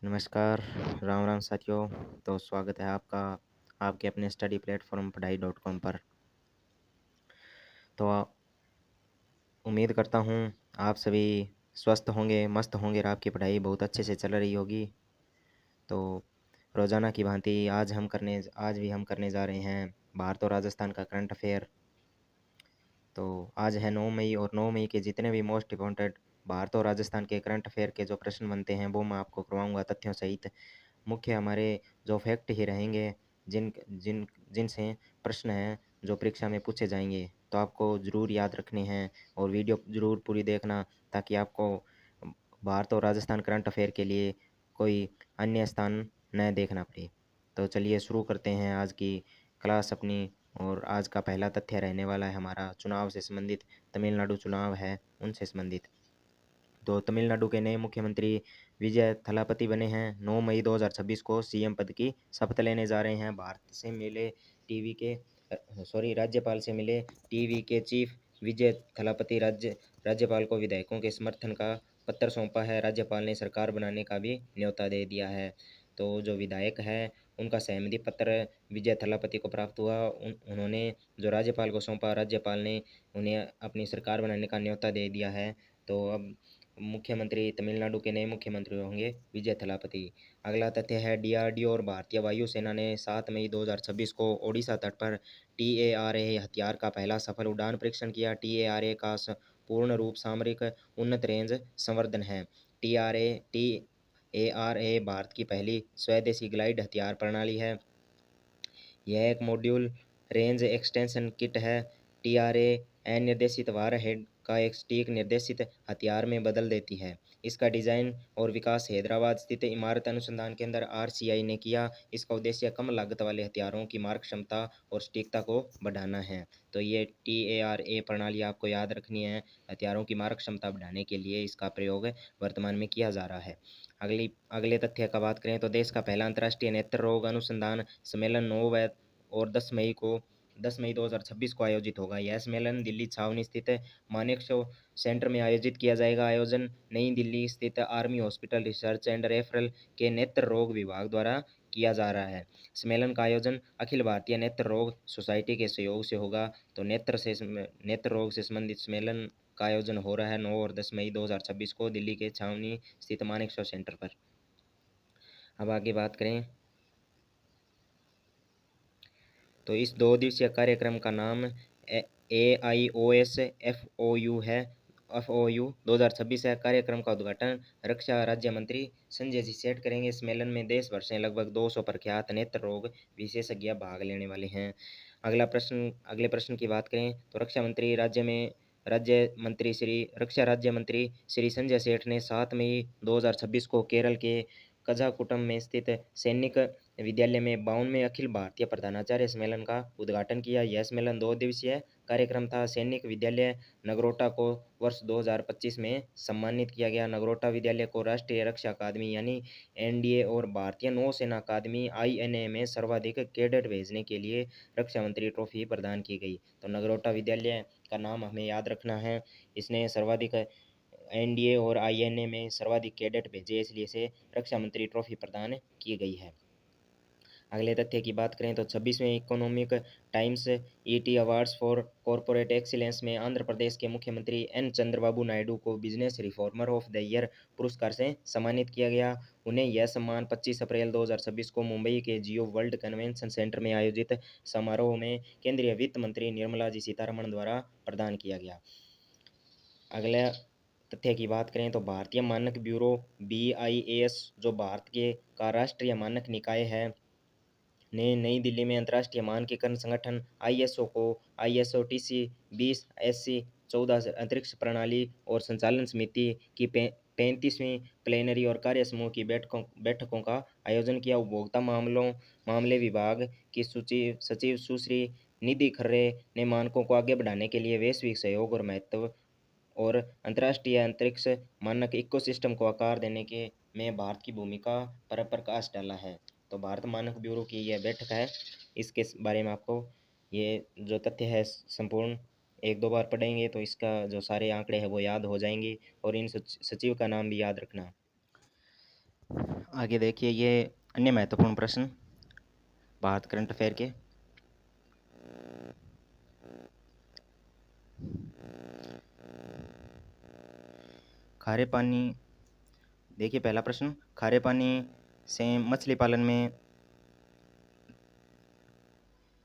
नमस्कार, राम राम साथियों। तो स्वागत है आपका आपके अपने स्टडी प्लेटफॉर्म पढ़ाई.com पर। तो उम्मीद करता हूँ आप सभी स्वस्थ होंगे, मस्त होंगे और आपकी पढ़ाई बहुत अच्छे से चल रही होगी। तो रोज़ाना की भांति आज भी हम करने जा रहे हैं भारत और राजस्थान का करंट अफेयर। तो आज है 9 मई और 9 मई के जितने भी मोस्ट इम्पोर्टेंट भारत और राजस्थान के करंट अफेयर के जो प्रश्न बनते हैं वो मैं आपको करवाऊँगा तथ्यों सहित। मुख्य हमारे जो फैक्ट ही रहेंगे जिन जिन जिनसे प्रश्न हैं जो परीक्षा में पूछे जाएंगे, तो आपको ज़रूर याद रखने हैं और वीडियो ज़रूर पूरी देखना ताकि आपको भारत और राजस्थान करंट अफेयर के लिए कोई अन्य स्थान न देखना पड़े। तो चलिए शुरू करते हैं आज की क्लास अपनी। और आज का पहला तथ्य रहने वाला है हमारा चुनाव से संबंधित। तमिलनाडु चुनाव है उनसे संबंधित। तो तमिलनाडु के नए मुख्यमंत्री विजय थलापति बने हैं। 9 मई 2026 को सीएम पद की शपथ लेने जा रहे हैं। भारत से मिले टीवी के राज्यपाल से मिले टीवी के चीफ विजय थलापति राज्यपाल को विधायकों के समर्थन का पत्र सौंपा है। राज्यपाल ने सरकार बनाने का भी न्योता दे दिया है। तो जो विधायक है उनका सहमति पत्र विजय थलापति को प्राप्त हुआ। उन्होंने जो राज्यपाल को सौंपा, राज्यपाल ने उन्हें अपनी सरकार बनाने का न्योता दे दिया है। तो अब मुख्यमंत्री तमिलनाडु के नए मुख्यमंत्री होंगे विजय थलापति। अगला तथ्य है डीआरडीओ और भारतीय वायुसेना ने 7 मई 2026 को ओडिशा तट पर टीएआरए हथियार का पहला सफल उड़ान परीक्षण किया। टीएआरए का पूर्ण रूप सामरिक उन्नत रेंज संवर्धन है। टीएआरए भारत की पहली स्वदेशी ग्लाइड हथियार प्रणाली है। यह एक मॉड्यूल रेंज एक्सटेंशन किट है। टीआरए अनिर्देशित वारहेड का एक सटीक निर्देशित हथियार में बदल देती है। इसका डिज़ाइन और विकास हैदराबाद स्थित इमारत अनुसंधान केंद्र आरसीआई ने किया। इसका उद्देश्य कम लागत वाले हथियारों की मारक क्षमता और सटीकता को बढ़ाना है। तो ये टीएआरए प्रणाली आपको याद रखनी है। हथियारों की मारक क्षमता बढ़ाने के लिए इसका प्रयोग वर्तमान में किया जा रहा है। अगले तथ्य का बात करें तो देश का पहला अंतर्राष्ट्रीय नेत्र रोग अनुसंधान सम्मेलन 9 और 10 मई 2026 को आयोजित होगा। यह सम्मेलन दिल्ली छावनी स्थित मानेकशॉ सेंटर में आयोजित किया जाएगा। आयोजन नई दिल्ली स्थित army hospital research and referral के नेत्र रोग विभाग द्वारा किया जा रहा है। सम्मेलन का आयोजन अखिल भारतीय नेत्र रोग सोसाइटी के सहयोग से होगा। तो नेत्र रोग से संबंधित सम्मेलन का आयोजन हो रहा है 9 और 10 मई 2026 को दिल्ली के छावनी स्थित मानेकशॉ सेंटर पर। अब आगे बात करें तो इस 2 दिवसीय कार्यक्रम का नाम AIOS FOU है। FOU 2026 है। कार्यक्रम का उद्घाटन रक्षा राज्य मंत्री संजय जी सेठ करेंगे। सम्मेलन में देश भर से लगभग 200 प्रख्यात नेत्र रोग विशेषज्ञ भाग लेने वाले हैं। अगले प्रश्न की बात करें तो रक्षा राज्य मंत्री श्री संजय सेठ ने 7 मई 2026 को केरल के कझाकुटम में स्थित सैनिक विद्यालय में 52वें अखिल भारतीय प्रधानाचार्य सम्मेलन का उद्घाटन किया। यह सम्मेलन 2 दिवसीय कार्यक्रम था। सैनिक विद्यालय नगरोटा को वर्ष 2025 में सम्मानित किया गया। नगरोटा विद्यालय को राष्ट्रीय रक्षा अकादमी यानी एनडीए और भारतीय नौसेना अकादमी आईएनए में सर्वाधिक कैडेट भेजने के लिए रक्षा मंत्री ट्रॉफी प्रदान की गई। तो नगरोटा विद्यालय का नाम हमें याद रखना है। इसने सर्वाधिक एनडीए और आईएनए में सर्वाधिक कैडेट भेजे, इसलिए इसे रक्षा मंत्री ट्रॉफी प्रदान की गई है। अगले तथ्य की बात करें तो 26वें economic times ET awards for corporate excellence में आंध्र प्रदेश के मुख्यमंत्री एन चंद्रबाबू नायडू को business reformer of the year पुरस्कार से सम्मानित किया गया। उन्हें यह सम्मान 25 अप्रैल 2026 को मुंबई के जियो वर्ल्ड कन्वेंशन सेंटर में आयोजित समारोह में केंद्रीय वित्त मंत्री निर्मला जी सीतारमण द्वारा प्रदान किया गया। अगला तथ्य की बात करें तो भारतीय मानक ब्यूरो BIAS जो भारत के का राष्ट्रीय मानक निकाय है ने नई दिल्ली में अंतर्राष्ट्रीय मानकीकरण संगठन ISO को ISO TC 20 SC 14 अंतरिक्ष प्रणाली और संचालन समिति की 35वीं प्लेनरी और कार्य समूह की बैठकों का आयोजन किया। उपभोक्ता मामले विभाग की सचिव सुश्री निधि खर्रे ने मानकों को आगे बढ़ाने के लिए वैश्विक सहयोग और महत्व और अंतर्राष्ट्रीय अंतरिक्ष मानक इकोसिस्टम को आकार देने के में भारत की भूमिका पर प्रकाश डाला है। तो भारत मानक ब्यूरो की यह बैठक है। इसके बारे में आपको ये जो तथ्य है संपूर्ण 1-2 बार पढ़ेंगे तो इसका जो सारे आंकड़े हैं वो याद हो जाएंगे और इन सचिव का नाम भी याद रखना। आगे देखिए ये अन्य महत्वपूर्ण प्रश्न भारत करंट अफेयर के। खारे पानी, देखिए पहला प्रश्न, खारे पानी से मछली पालन में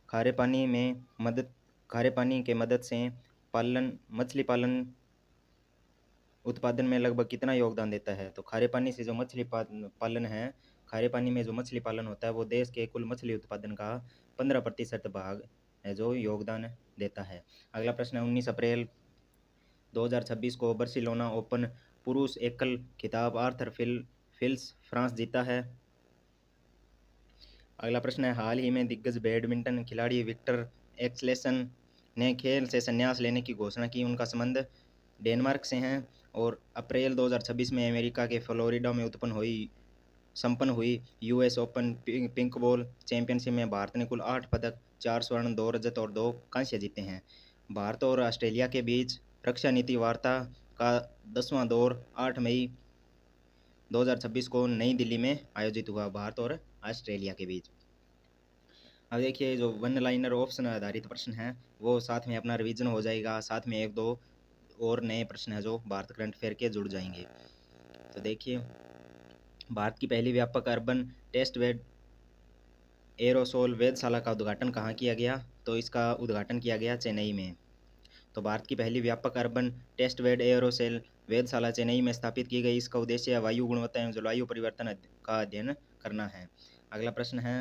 खारे पानी में मदद खारे पानी के मदद से पालन मछली पालन उत्पादन में लगभग कितना योगदान देता है? तो खारे पानी से जो मछली पालन है, खारे पानी में जो मछली पालन होता है वो देश के कुल मछली उत्पादन का 15% भाग है जो योगदान देता है। अगला प्रश्न है 19 अप्रैल 2026 को बार्सिलोना ओपन पुरुष एकल खिताब आर्थर फिल्स फ्रांस जीता है। अगला प्रश्न है हाल ही में दिग्गज बैडमिंटन खिलाड़ी विक्टर एक्सलेसन ने खेल से संन्यास लेने की घोषणा की। उनका संबंध डेनमार्क से हैं और अप्रैल 2026 में अमेरिका के फ्लोरिडा में संपन्न हुई यूएस ओपन पिंकबॉल चैंपियनशिप में भारत ने कुल 8 पदक, 4 स्वर्ण, 2 रजत और 2 कांस्य जीते हैं। भारत और ऑस्ट्रेलिया के बीच रक्षा नीति वार्ता का 10वां दौर 8 मई 2026 को नई दिल्ली में आयोजित हुआ, भारत और ऑस्ट्रेलिया के बीच। अब देखिए जो वन लाइनर ऑप्शन आधारित प्रश्न हैं वो साथ में अपना रिवीजन हो जाएगा, साथ में एक दो और नए प्रश्न हैं जो भारत करंट अफेयर के जुड़ जाएंगे। तो देखिए भारत की पहली व्यापक अर्बन टेस्ट बेड एरोसोल वेधशाला का उद्घाटन कहाँ किया गया? तो इसका उद्घाटन किया गया चेन्नई में। तो भारत की पहली व्यापक urban test bed aerosol वेधशाला Chennai में स्थापित की गई। इसका उद्देश्य वायु गुणवत्ता एवं जलवायु परिवर्तन का अध्ययन करना है। अगला प्रश्न है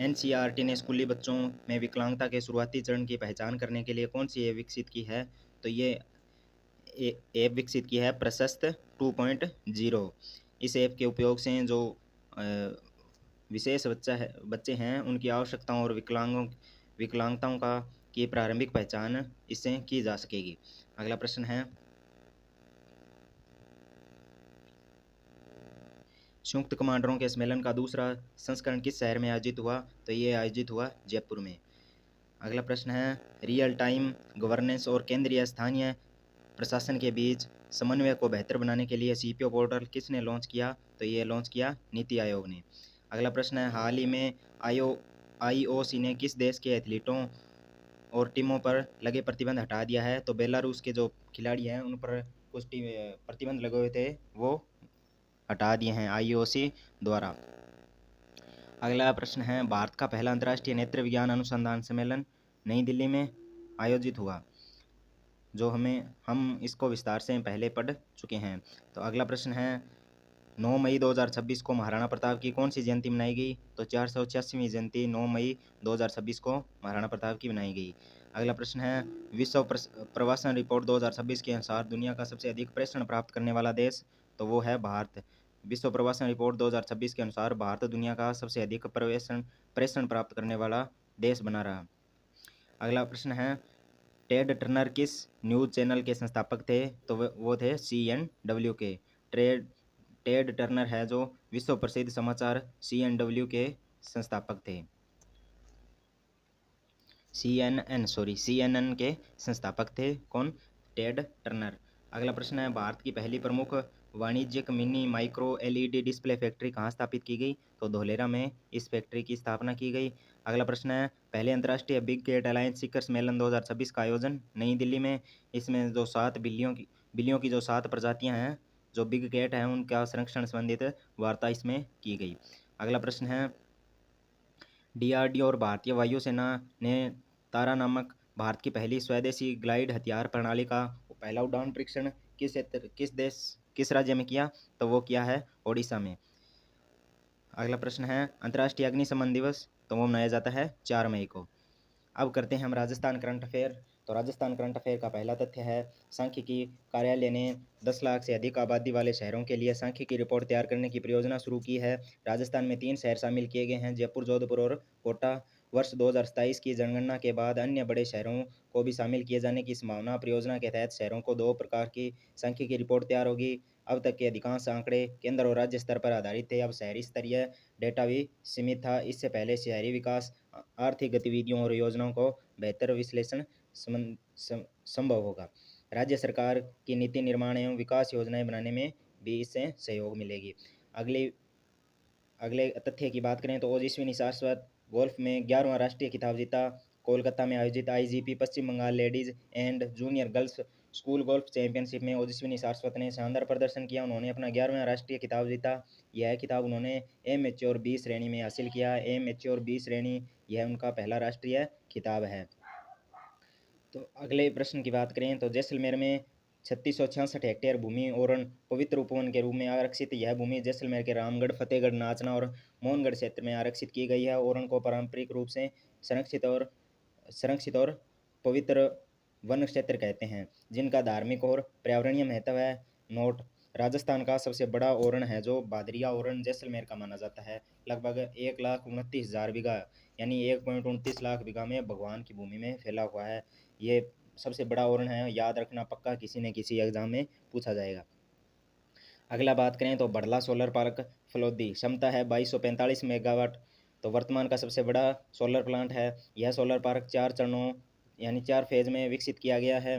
एनसीईआरटी ने स्कूली बच्चों में विकलांगता के शुरुआती चरण की पहचान करने के लिए कौन सी ऐप विकसित की है? तो ये ऐप विकसित की है प्रशस्त 2.0। इस ऐप के उपयोग से जो विशेष बच्चे हैं उनकी आवश्यकताओं और विकलांगताओं का की प्रारंभिक पहचान इससे की जा सकेगी। अगला प्रश्न है संयुक्त कमांडरों के सम्मेलन का दूसरा संस्करण किस शहर में आयोजित हुआ? तो ये आयोजित हुआ जयपुर में। अगला प्रश्न है रियल टाइम गवर्नेंस और केंद्रीय स्थानीय प्रशासन के बीच समन्वय को बेहतर बनाने के लिए सीपीओ पोर्टल किसने लॉन्च किया? तो ये लॉन्च किया नीति आयोग ने। अगला प्रश्न है हाल ही में आईओसी ने किस देश के एथलीटों और टीमों पर लगे प्रतिबंध हटा दिया है? तो बेलारूस के जो खिलाड़ी हैं उन पर कुछ प्रतिबंध लगे हुए थे वो हटा दिए हैं आईओसी द्वारा। अगला प्रश्न है भारत का पहला अंतर्राष्ट्रीय नेत्र विज्ञान अनुसंधान सम्मेलन नई दिल्ली में आयोजित हुआ, जो हम इसको विस्तार से पहले पढ़ चुके हैं। तो अगला प्रश्न है 9 मई 2026 को महाराणा प्रताप की कौन सी जयंती मनाई गई? तो 486वीं जयंती 9 मई 2026 को महाराणा प्रताप की मनाई गई। अगला प्रश्न है विश्व प्रवासन रिपोर्ट 2026 के अनुसार दुनिया का सबसे अधिक प्रेषण प्राप्त करने वाला देश? तो वो है भारत। विश्व प्रवासन रिपोर्ट 2026 के अनुसार भारत दुनिया का सबसे अधिक प्रेषण प्राप्त करने वाला देश बना रहा। अगला प्रश्न है टेड टर्नर किस न्यूज़ चैनल के संस्थापक थे? तो वो थे CNW के। टेड टर्नर है जो विश्व प्रसिद्ध समाचार CNW के संस्थापक थे। CNN के संस्थापक थे कौन? Ted Turner. अगला प्रश्न है भारत की पहली प्रमुख वाणिज्यिक mini micro LED display factory कहाँ स्थापित की गई? तो धोलेरा में इस फैक्ट्री की स्थापना की गई। अगला प्रश्न है पहले अंतर्राष्ट्रीय बिग कैट अलायंस शिखर सम्मेलन 2026 का आयोजन नई दिल्ली में। इसमें जो 7 बिल्लियों की जो 7 प्रजातियां हैं जो बिग कैट हैं उनका संरक्षण संबंधित वार्ता इसमें की गई। अगला प्रश्न है DRDO और भारतीय वायुसेना ने तारा नामक भारत की पहली स्वदेशी ग्लाइड हथियार प्रणाली का पहला उड़ान परीक्षण किस राज्य में किया? तो वो किया है ओडिशा में। अगला प्रश्न है अंतर्राष्ट्रीय अग्निशमन दिवस तो वो मनाया जाता है 4 मई को। अब करते हैं हम राजस्थान करंट अफेयर। तो राजस्थान करंट अफेयर का पहला तथ्य है सांख्यिकी कार्यालय ने 10 लाख से अधिक आबादी वाले शहरों के लिए सांख्यिकी रिपोर्ट तैयार करने की परियोजना शुरू की है। राजस्थान में 3 शहर शामिल किए गए हैं, जयपुर, जोधपुर और कोटा। वर्ष 2027 की जनगणना के बाद अन्य बड़े शहरों को भी शामिल किए जाने की संभावना। परियोजना के तहत शहरों को 2 प्रकार की सांख्यिकी रिपोर्ट तैयार होगी। अब तक के अधिकांश आंकड़े केंद्र और राज्य स्तर पर आधारित थे, अब शहरी स्तरीय डेटा भी सीमित था। इससे पहले शहरी विकास, आर्थिक गतिविधियों और योजनाओं को बेहतर विश्लेषण संभव होगा। राज्य सरकार की नीति निर्माण एवं विकास योजनाएं बनाने में भी इससे सहयोग मिलेगी। अगली अगले तथ्य की बात करें तो ओजस्विनी शाश्वत गोल्फ में 11वां राष्ट्रीय खिताब जीता। कोलकाता में आयोजित IGP Paschim Bangal ladies and junior girls school golf championship में ओजस्विनी शाश्वत ने शानदार प्रदर्शन किया। उन्होंने अपना 11वां राष्ट्रीय खिताब जीता। यह खिताब उन्होंने एमेच्योर बी श्रेणी में हासिल किया। एमेच्योर बी श्रेणी यह उनका पहला राष्ट्रीय खिताब है। तो अगले प्रश्न की बात करें तो जैसलमेर में 3666 हेक्टेयर भूमि ओरण पवित्र उपवन के रूप में आरक्षित। यह भूमि जैसलमेर के रामगढ़, फतेहगढ़, नाचना और मोहनगढ़ क्षेत्र में आरक्षित की गई है। ओरण को पारंपरिक रूप से संरक्षित और पवित्र वन क्षेत्र कहते हैं, जिनका धार्मिक और पर्यावरणीय महत्व है। नोट: राजस्थान का सबसे बड़ा ओरण है जो भादरिया ओरण जैसलमेर का माना जाता है। लगभग 1,29,000 बीघा यानी 1.29 लाख बीघा में भगवान की भूमि में फैला हुआ है। ये सबसे बड़ा ओरण है, याद रखना पक्का, किसी न किसी एग्जाम में पूछा जाएगा। अगला बात करें तो बड़ला सोलर पार्क फलोदी, क्षमता है 2245 मेगावाट। तो वर्तमान का सबसे बड़ा सोलर प्लांट है। यह सोलर पार्क 4 चरणों यानी 4 फेज में विकसित किया गया है।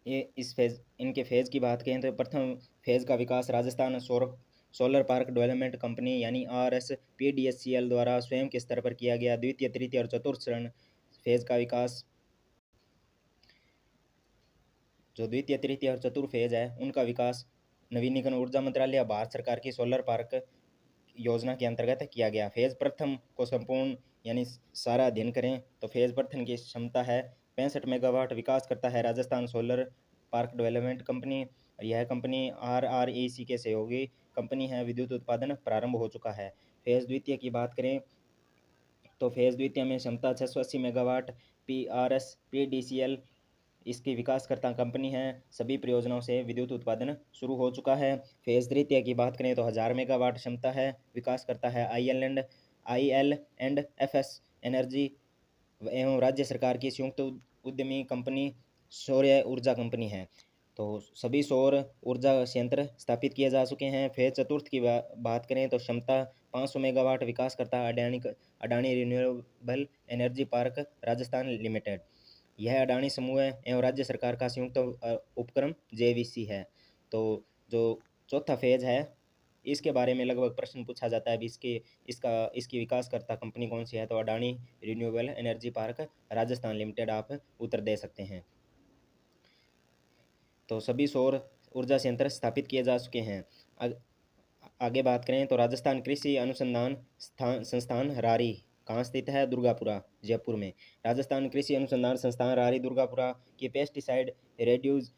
इनके फेज की बात करें तो प्रथम फेज का विकास Rajasthan solar park development company यानी RSPDCL द्वारा स्वयं के स्तर पर किया गया। द्वितीय, तृतीय और चतुर्थ चरण फेज का विकास, जो द्वितीय, तृतीय और चतुर्थ फेज है उनका विकास नवीनीकरण ऊर्जा मंत्रालय भारत सरकार की सोलर पार्क योजना के अंतर्गत किया गया। फेज प्रथम को संपूर्ण यानी सारा अध्ययन करें तो फेज प्रथम की क्षमता है 65 मेगावाट। विकास करता है Rajasthan solar park development company. यह कंपनी RREC के सहयोगी कंपनी है। विद्युत उत्पादन प्रारंभ हो चुका है। फेज द्वितीय की बात करें तो फेज द्वितीय में क्षमता 680 मेगावाट। RSPDCL इसकी विकासकर्ता कंपनी है। सभी परियोजनाओं से विद्युत उत्पादन शुरू हो चुका है। फेज तृतीय की बात करें तो 1000 मेगावाट क्षमता है। विकास करता है IL&FS एनर्जी एवं राज्य सरकार की संयुक्त उद्यमी कंपनी सौर्य ऊर्जा कंपनी है। तो सभी सौर ऊर्जा संयंत्र स्थापित किए जा चुके हैं। फेज चतुर्थ की बात करें तो क्षमता 500 मेगावाट। विकास करता है Adani renewable energy park Rajasthan limited. यह अडानी समूह एवं राज्य सरकार का संयुक्त उपक्रम JVC है। तो जो चौथा फेज है इसके बारे में लगभग प्रश्न पूछा जाता है। अभी इसकी विकासकर्ता कंपनी कौन सी है तो Adani renewable energy park Rajasthan limited आप उत्तर दे सकते हैं। तो सभी सौर ऊर्जा संयंत्र स्थापित किए जा चुके हैं। आगे बात करें तो राजस्थान कृषि अनुसंधान संस्थान रारी कहाँ स्थित है? दुर्गापुरा, जयपुर में। राजस्थान कृषि अनुसंधान संस्थान रारी दुर्गापुरा की पेस्टिसाइड रेड्यूज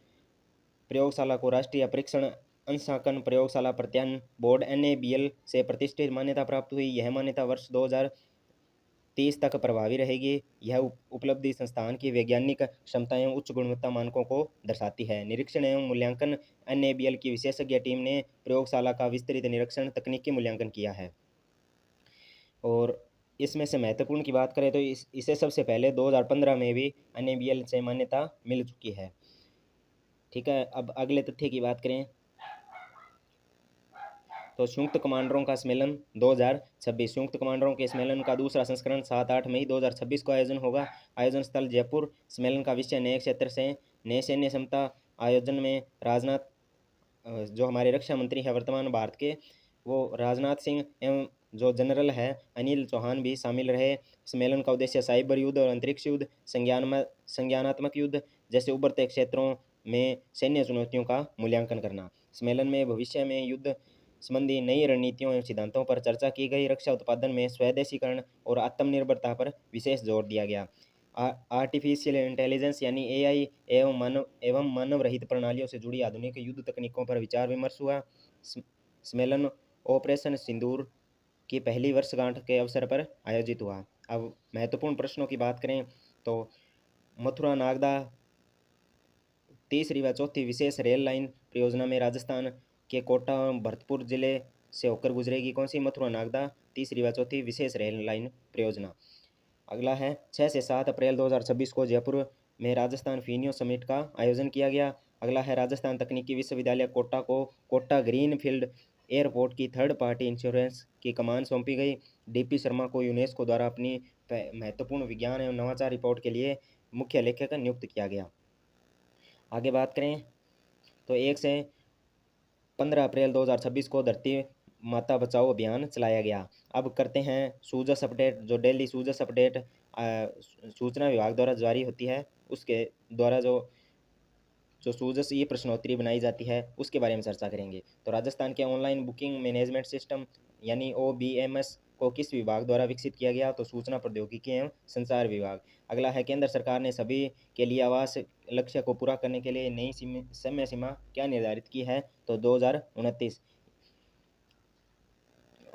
प्रयोगशाला को राष्ट्रीय परीक्षण अंशांकन प्रयोगशाला प्रत्यायन बोर्ड NABL से प्रतिष्ठित मान्यता प्राप्त हुई। यह मान्यता वर्ष 2030 तक प्रभावी रहेगी। यह उपलब्धि संस्थान की वैज्ञानिक क्षमताएं उच्च गुणवत्ता मानकों को दर्शाती है। निरीक्षण एवं मूल्यांकन NABL की विशेषज्ञ टीम ने प्रयोगशाला का विस्तृत निरीक्षण तकनीकी मूल्यांकन किया है। और इसमें से महत्वपूर्ण की बात करें तो इसे सबसे पहले 2015 में भी NABL से मान्यता मिल चुकी है। ठीक है, अब अगले तथ्य की बात करें तो संयुक्त कमांडरों का सम्मेलन 2026। संयुक्त कमांडरों के सम्मेलन का दूसरा संस्करण 7-8 मई 2026 को आयोजन होगा। आयोजन स्थल जयपुर। सम्मेलन का विषय नए क्षेत्र से नए सैन्य क्षमता। आयोजन में राजनाथ जो हमारे रक्षा मंत्री हैं वर्तमान भारत के, वो राजनाथ सिंह एवं जो जनरल है अनिल चौहान भी शामिल रहे। सम्मेलन का उद्देश्य साइबर युद्ध और अंतरिक्ष युद्ध, संज्ञानात्मक युद्ध जैसे उभरते क्षेत्रों में सैन्य चुनौतियों का मूल्यांकन करना। सम्मेलन में भविष्य में युद्ध संबंधी नई रणनीतियों एवं सिद्धांतों पर चर्चा की गई। रक्षा उत्पादन में स्वदेशीकरण और आत्मनिर्भरता पर विशेष जोर दिया गया। आर्टिफिशियल इंटेलिजेंस यानी AI एवं मानव रहित प्रणालियों से जुड़ी आधुनिक युद्ध तकनीकों पर विचार विमर्श हुआ। सम्मेलन ऑपरेशन सिंदूर की पहली वर्षगांठ के अवसर पर आयोजित हुआ। अब महत्वपूर्ण प्रश्नों की बात करें तो मथुरा नागदा तीसरी व चौथी विशेष रेल लाइन परियोजना में राजस्थान के कोटा और भरतपुर जिले से होकर गुजरेगी। कौन सी? मथुरा नागदा तीसरी व चौथी विशेष रेल लाइन परियोजना। अगला है 6 से 7 अप्रैल 2026 को जयपुर में राजस्थान फिनियो समिट का आयोजन किया गया। अगला है राजस्थान तकनीकी विश्वविद्यालय कोटा को कोटा ग्रीन फील्ड एयरपोर्ट की थर्ड पार्टी इंश्योरेंस की कमान सौंपी गई। DP शर्मा को यूनेस्को द्वारा अपनी महत्वपूर्ण विज्ञान एवं नवाचार रिपोर्ट के लिए मुख्य लेखक नियुक्त किया गया। आगे बात करें तो 1 से 15 अप्रैल 2026 को धरती माता बचाओ अभियान चलाया गया। अब करते हैं सूजस अपडेट, जो डेली सूजस अपडेट सूचना विभाग द्वारा जारी होती है, उसके द्वारा जो सूजस ये प्रश्नोत्तरी बनाई जाती है, उसके बारे में चर्चा करेंगे। तो राजस्थान के ऑनलाइन बुकिंग मैनेजमेंट सिस्टम यानी OBMS को किस विभाग द्वारा विकसित किया गया? तो सूचना प्रौद्योगिकी एवं संचार विभाग। अगला है, केंद्र सरकार ने सभी के लिए आवास लक्ष्य को पूरा करने के लिए नई समय सीमा क्या निर्धारित की है? तो 2029।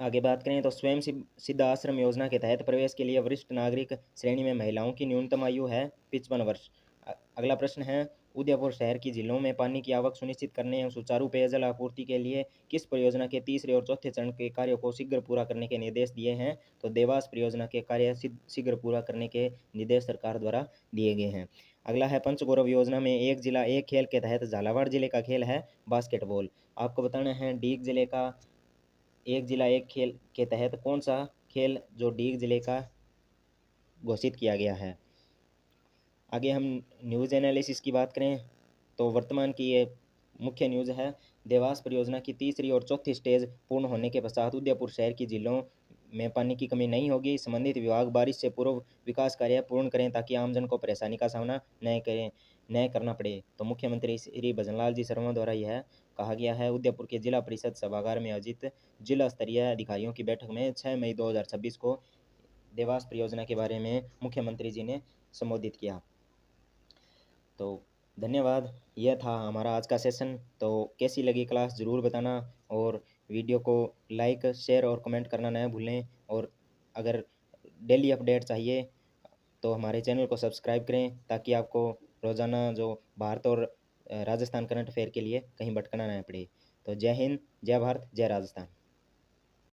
आगे बात करें तो स्वयं सिद्ध आश्रम योजना के तहत प्रवेश के लिए वरिष्ठ नागरिक श्रेणी में महिलाओं की न्यूनतम आयु है 55 वर्ष। अगला प्रश्न है, उदयपुर शहर की झीलों में पानी की आवक सुनिश्चित करने एवं सुचारू पेयजल आपूर्ति के लिए किस परियोजना के तीसरे और चौथे चरण के कार्यों को शीघ्र पूरा करने के निर्देश दिए हैं? तो देवास परियोजना के कार्य शीघ्र पूरा करने के निर्देश सरकार द्वारा दिए गए हैं। अगला है, पंचगौरव योजना में एक जिला एक खेल के तहत झालावाड़ जिले का खेल है बास्केटबॉल। आपको बताना है, डीग जिले का एक जिला एक खेल के तहत कौन सा खेल जो डीग जिले का घोषित किया गया है। आगे हम न्यूज़ एनालिसिस की बात करें तो वर्तमान की ये मुख्य न्यूज़ है, देवास परियोजना की तीसरी और चौथी स्टेज पूर्ण होने के पश्चात उदयपुर शहर की झीलों में पानी की कमी नहीं होगी। संबंधित विभाग बारिश से पूर्व विकास कार्य पूर्ण करें ताकि आमजन को परेशानी का सामना न करना पड़े। तो मुख्यमंत्री श्री भजनलाल जी शर्मा द्वारा यह कहा गया है। उदयपुर के जिला परिषद सभागार में आयोजित जिला स्तरीय अधिकारियों की बैठक में 6 मई 2026 को देवास परियोजना के बारे में मुख्यमंत्री जी ने संबोधित किया। तो धन्यवाद, यह था हमारा आज का सेशन। तो कैसी लगी क्लास ज़रूर बताना, और वीडियो को लाइक शेयर और कमेंट करना न भूलें। और अगर डेली अपडेट चाहिए तो हमारे चैनल को सब्सक्राइब करें ताकि आपको रोज़ाना जो भारत और राजस्थान करंट अफेयर के लिए कहीं भटकना न पड़े। तो जय हिंद, जय भारत, जय राजस्थान।